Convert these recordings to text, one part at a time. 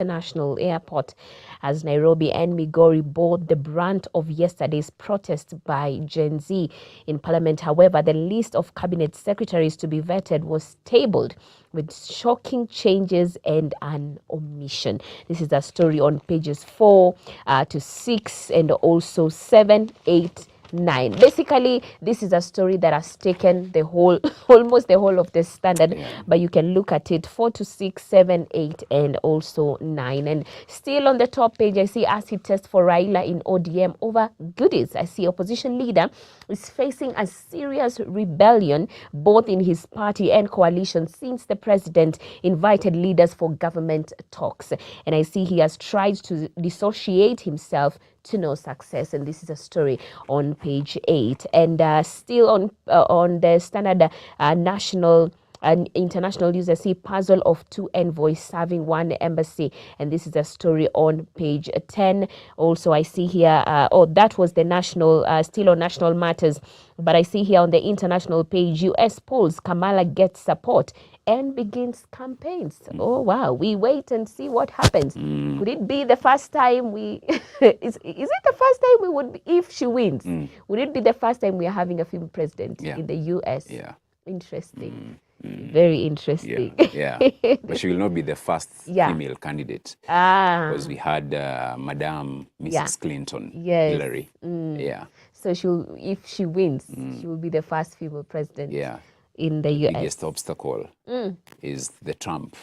International Airport as Nairobi and Migori bore the brunt of yesterday's protest by Gen Z in Parliament. However, the list of cabinet secretaries to be vetted was tabled with shocking changes and an omission. This is a story on pages 4 to 6 and also 7, 8, 9. Basically, this is a story that has taken the whole, almost the whole of the Standard, but you can look at it 4 to 6, 7, 8, and also 9. And still on the top page, I see acid test for Raila in ODM over goodies. I see opposition leader is facing a serious rebellion both in his party and coalition since the president invited leaders for government talks. And I see he has tried to dissociate himself to no success, and this is a story on page 8. And still on the Standard national and international news, I see puzzle of 2 envoys serving 1 embassy, and this is a story on page 10. Also, I see here, that was the national, still on national matters, but I see here on the international page, U.S. polls, Kamala gets support and begins campaigns. Oh wow, we wait and see what happens. Could it be the first time we is it the first time we would, if she wins, would it be the first time we are having a female president in the US? Interesting. Very interesting. But she will not be the first female candidate, because we had Madam Mrs. Clinton, Hillary. So if she wins, she will be the first female president in the US. The biggest obstacle is the Trump.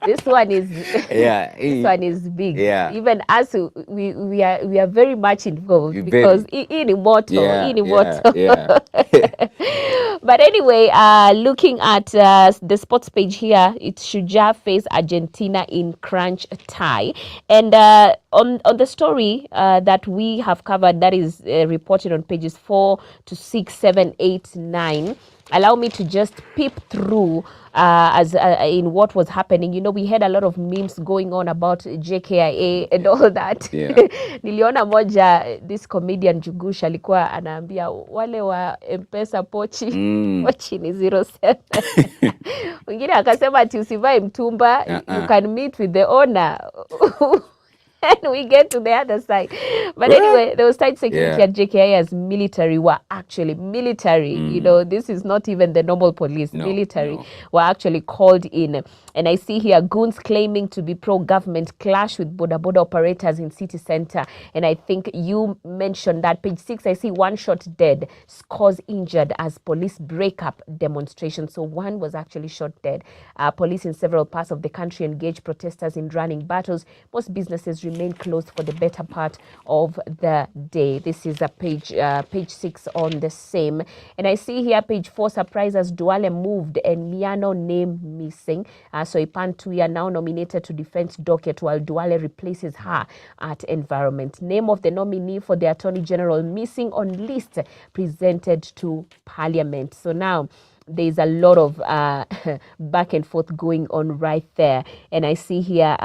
This one is this one is big. Even us, we are very much involved because But anyway, looking at the sports page here, it's Shujaa face Argentina in crunch tie, and on the story that we have covered, that is reported on pages 4 to 6, 7, 8, 9. Allow me to just peep through as in what was happening. You know, we had a lot of memes going on about JKIA and all that. Niliona moja, this comedian Jugush alikuwa anaambia wale wa M-Pesa pochi pochi ni 07. Wengine akasema ati usivae mtumba, you can meet with the owner. And we get to the other side. But anyway, those tight security at JKIA as military were actually military. You know, this is not even the normal police. Military were actually called in. And I see here goons claiming to be pro-government clash with boda operators in city center. And I think you mentioned that. Page 6, I see 1 shot dead, scores injured as police break up demonstration. So 1 was actually shot dead. Police in several parts of the country engage protesters in running battles. Most businesses remain closed for the better part of the day. This is a page 6 on the same. And I see here page 4, surprises Duale moved and Miano name missing. So Ipan Tuya now nominated to defense docket while Duale replaces her at environment. Name of the nominee for the Attorney General missing on list presented to Parliament. So now there's a lot of back and forth going on right there. And I see here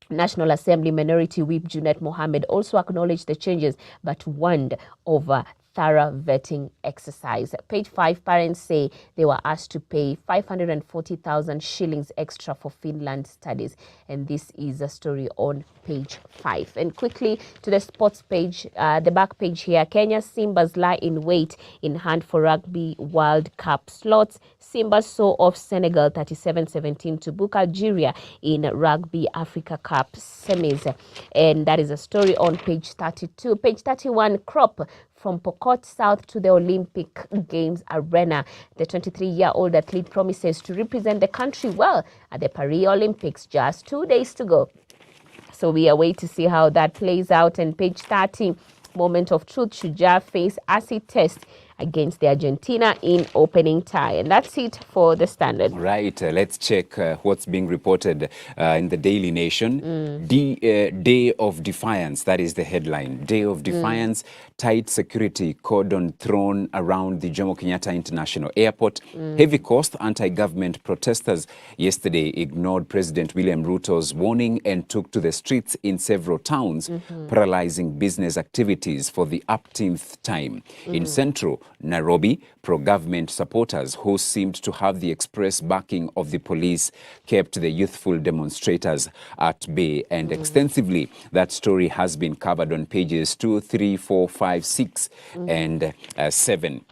National Assembly Minority Whip Junet Mohammed also acknowledged the changes but warned over thorough vetting exercise. Page 5, parents say they were asked to pay 540,000 shillings extra for Finland studies. And this is a story on page 5. And quickly to the sports page, the back page here, Kenya Simbas lie in wait in hand for Rugby World Cup slots. Simba saw off Senegal 37-17 to book Algeria in Rugby Africa Cup semis. And that is a story on page 32. Page 31, crop from Pokot South to the Olympic Games arena. The 23-year-old athlete promises to represent the country well at the Paris Olympics. Just 2 days to go. So we await to see how that plays out. And page 30, moment of truth, Shujaa face acid test against the Argentina in opening tie. And that's it for the Standard. Right. Let's check what's being reported in the Daily Nation. Day of Defiance, that is the headline. Day of Defiance, tight security cordon thrown around the Jomo Kenyatta International Airport. Heavy cost, anti-government protesters yesterday ignored President William Ruto's warning and took to the streets in several towns, paralyzing business activities for the upteenth time. In Central, Nairobi. Pro-government supporters who seemed to have the express backing of the police kept the youthful demonstrators at bay. And extensively, that story has been covered on pages 2, 3, 4, 5, 6, and 7.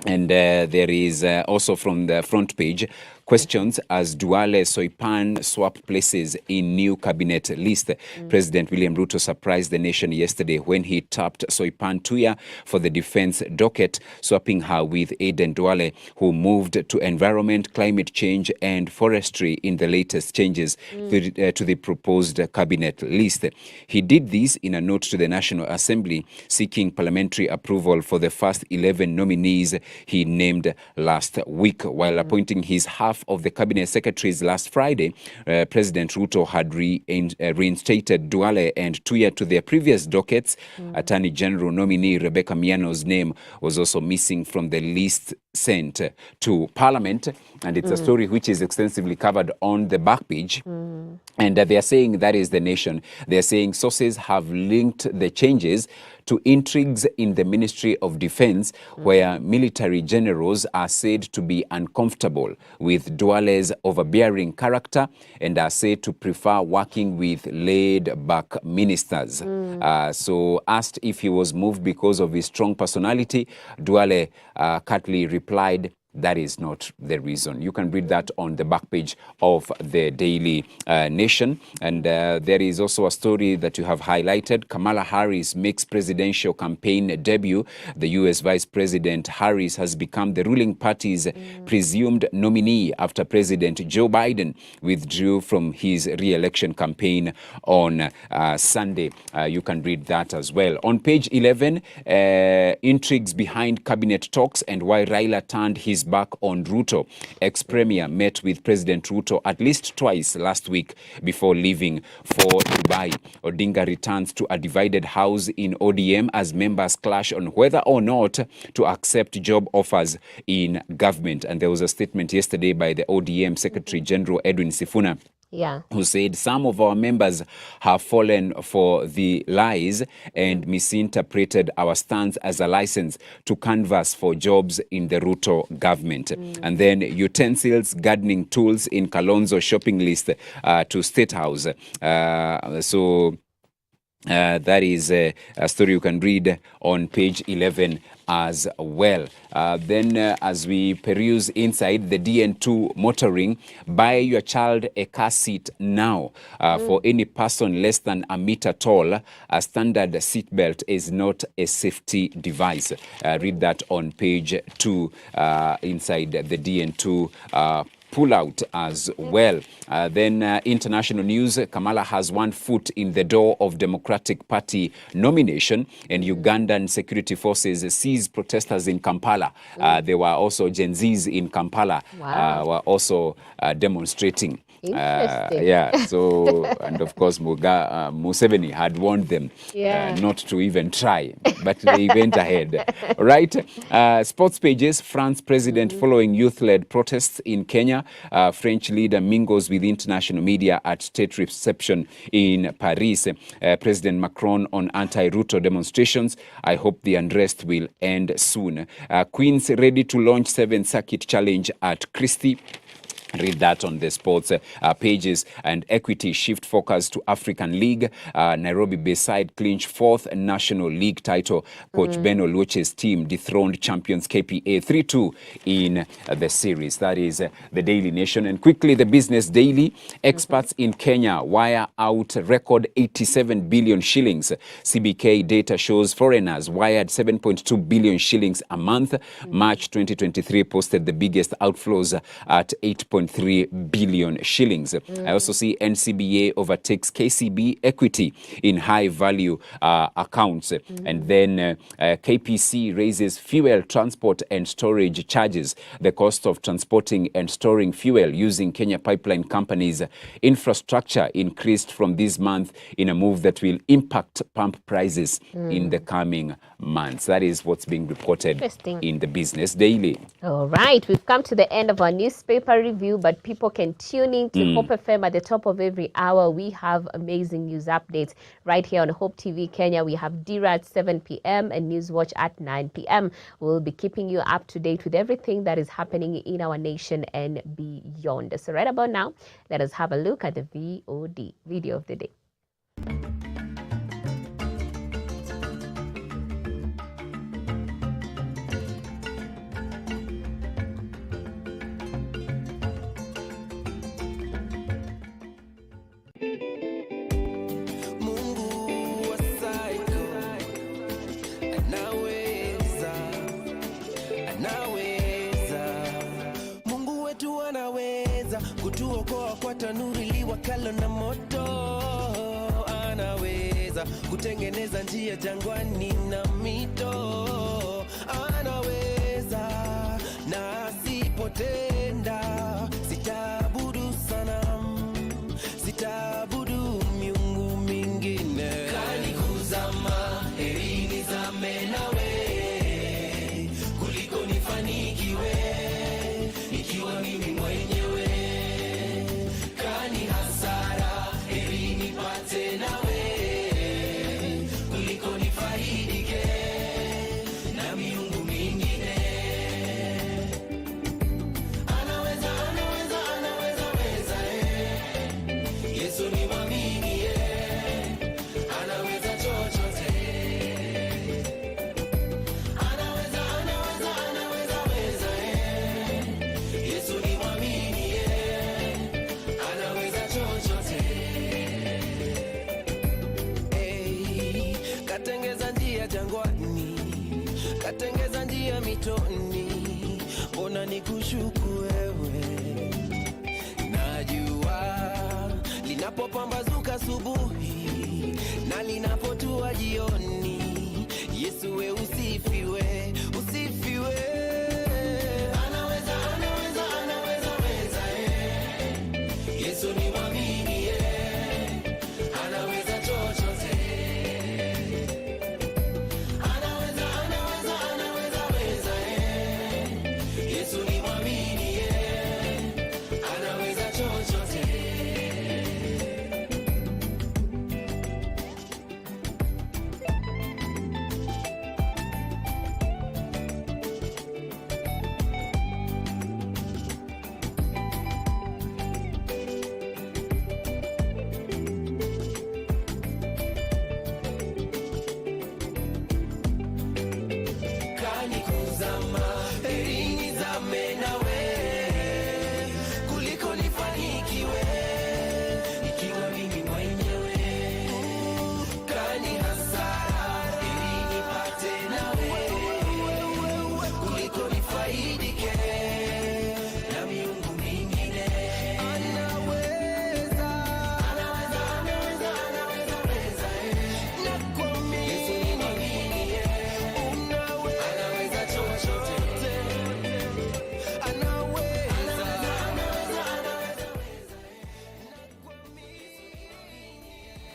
And there is also from the front page, questions as Duale Soipan swap places in new cabinet list. President William Ruto surprised the nation yesterday when he tapped Soipan Tuya for the defense docket, swapping her with Aden Duale, who moved to environment, climate change and forestry in the latest changes to the proposed cabinet list. He did this in a note to the National Assembly, seeking parliamentary approval for the first 11 nominees he named last week, while appointing his half of the cabinet secretaries last Friday. President Ruto had reinstated Duale and Tuya to their previous dockets. Attorney General nominee Rebecca Miano's name was also missing from the list sent to Parliament, and it's a story which is extensively covered on the back page. And they are saying that is the nation. They are saying sources have linked the changes to intrigues in the Ministry of Defense, where military generals are said to be uncomfortable with Duale's overbearing character and are said to prefer working with laid-back ministers. So asked if he was moved because of his strong personality, Duale curtly replied, that is not the reason. You can read that on the back page of the Daily Nation. And there is also a story that you have highlighted. Kamala Harris makes presidential campaign debut. The U.S. Vice President Harris has become the ruling party's presumed nominee after President Joe Biden withdrew from his re-election campaign on Sunday. You can read that as well. On page 11, intrigues behind cabinet talks and why Raila turned his back on Ruto. Ex-Premier met with President Ruto at least twice last week before leaving for Dubai. Odinga returns to a divided house in ODM as members clash on whether or not to accept job offers in government. And there was a statement yesterday by the ODM Secretary General Edwin Sifuna, who said some of our members have fallen for the lies and misinterpreted our stance as a license to canvass for jobs in the Ruto government. And then utensils, gardening tools in Kalonzo shopping list to State House. That is a story you can read on page 11 as well. Then as we peruse inside the DN2 motoring, buy your child a car seat now. For any person less than a meter tall, a standard seatbelt is not a safety device. Read that on page 2 inside the DN2 pull out as well. Then international news, Kamala has one foot in the door of Democratic Party nomination, and Ugandan security forces seize protesters in Kampala. There were also Gen Zs in Kampala were also demonstrating. So, and of course, Museveni had warned them not to even try, but they went ahead. Right? Sports pages, France president following youth-led protests in Kenya. French leader mingles with international media at state reception in Paris. President Macron on anti-Ruto demonstrations. I hope the unrest will end soon. Queens ready to launch 7th Circuit Challenge at Christie. Read that on the sports pages. And Equity shift focus to African League. Nairobi Bayside clinch 4th National League title. Coach Ben Oluoche's team dethroned champions KPA 3-2 in the series. That is the Daily Nation. And quickly, the Business Daily. Experts in Kenya wire out record 87 billion shillings. CBK data shows foreigners wired 7.2 billion shillings a month. March 2023 posted the biggest outflows at 8.3 billion shillings. I also see NCBA overtakes KCB Equity in high value accounts. And then KPC raises fuel transport and storage charges. The cost of transporting and storing fuel using Kenya Pipeline Company's infrastructure increased from this month in a move that will impact pump prices in the coming months. That is what's being reported in the Business Daily. All right, we've come to the end of our newspaper review. you, but people can tune in to Hope FM at the top of every hour. We have amazing news updates right here on Hope TV Kenya. We have Dira at 7 p.m. and Newswatch at 9 p.m. We'll be keeping you up to date with everything that is happening in our nation and beyond. So right about now, let us have a look at the VOD, Video of the Day. Kutuokoa kwa tanuri liwakalo na moto, anaweza kutengeneza njia jangwani na mito, anaweza na asipotenda. Sitaabudu sanamu, sitaabudu miungu mingine. Kani kuzama, heri nizame nawe kuliko nifanikiwe ikiwa mimi mwenyewe. Katengeza njia mitoni, mbona nikushuku wewe? Najua linapopambazuka asubuhi na linapotua jioni, Yesu we usifiwe, usifiwe. Anaweza, anaweza, anaweza, weza, Yesu ni mwamini, anaweza chochote.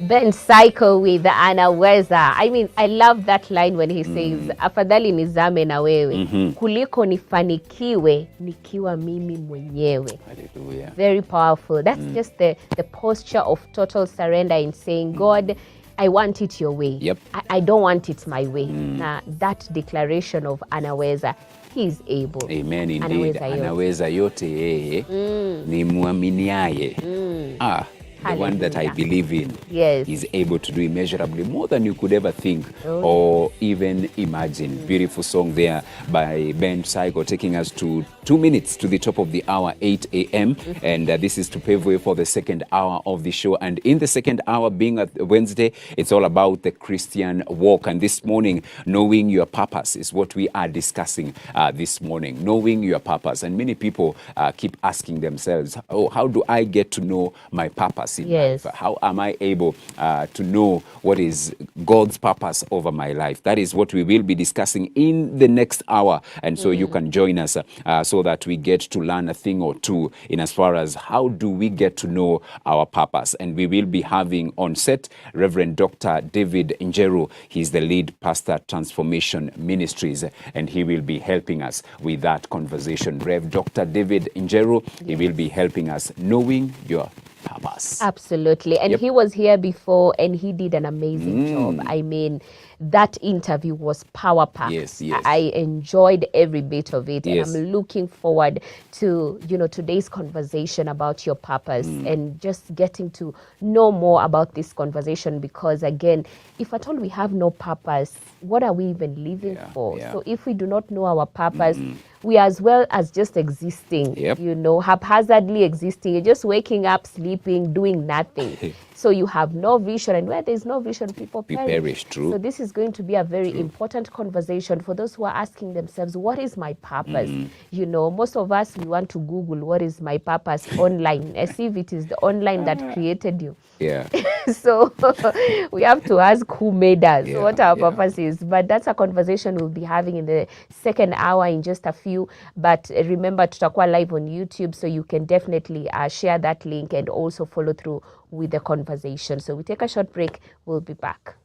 Ben Psycho with anaweza. I mean, I love that line when he says, afadhali nizame na wewe kuliko nifanikiwe nikiwa mimi mwenyewe. Hallelujah. Very powerful. That's just the posture of total surrender in saying, God, I want it your way. Yep. I don't want it my way. Now, that declaration of anaweza, he is able. Amen, indeed. Anaweza yote yeye ni muaminiaye. The one that I believe in is able to do immeasurably more than you could ever think or even imagine. Beautiful song there by Ben Psycho, taking us to 2 minutes to the top of the hour, 8 a.m. And this is to pave way for the second hour of the show. And in the second hour, being a Wednesday, it's all about the Christian walk. And this morning, knowing your purpose is what we are discussing this morning. Knowing your purpose. And many people keep asking themselves, oh, how do I get to know my purpose in life? How am I able to know what is God's purpose over my life? That is what we will be discussing in the next hour. And so you can join us so so that we get to learn a thing or two in as far as how do we get to know our purpose. And we will be having on set Reverend Dr. David Njeru. He's the lead pastor, Transformation Ministries, and he will be helping us with that conversation. Rev Dr. David Njeru, he will be helping us knowing your purpose. Absolutely. And Yep. he was here before and he did an amazing job. I mean, that interview was power packed. Yes, yes. I enjoyed every bit of it. Yes. And I'm looking forward to, today's conversation about your purpose and just getting to know more about this conversation, because again, if at all we have no purpose, what are we even living Yeah, for? yeah. So if we do not know our purpose, we are as well as just existing, Yep. haphazardly existing. You're just waking up, sleeping, doing nothing. So you have no vision, and where there's no vision, people We perish. perish, true. So this is going to be a very important conversation for those who are asking themselves, what is my purpose? Most of us, we want to Google what is my purpose online, as if it is the online that created you. Yeah. So we have to ask who made us, Yeah, what our yeah. purpose is. But that's a conversation we'll be having in the second hour in just a few. But remember, tutakuwa live on YouTube, so you can definitely share that link and also follow through with the conversation. So we take a short break. We'll be back.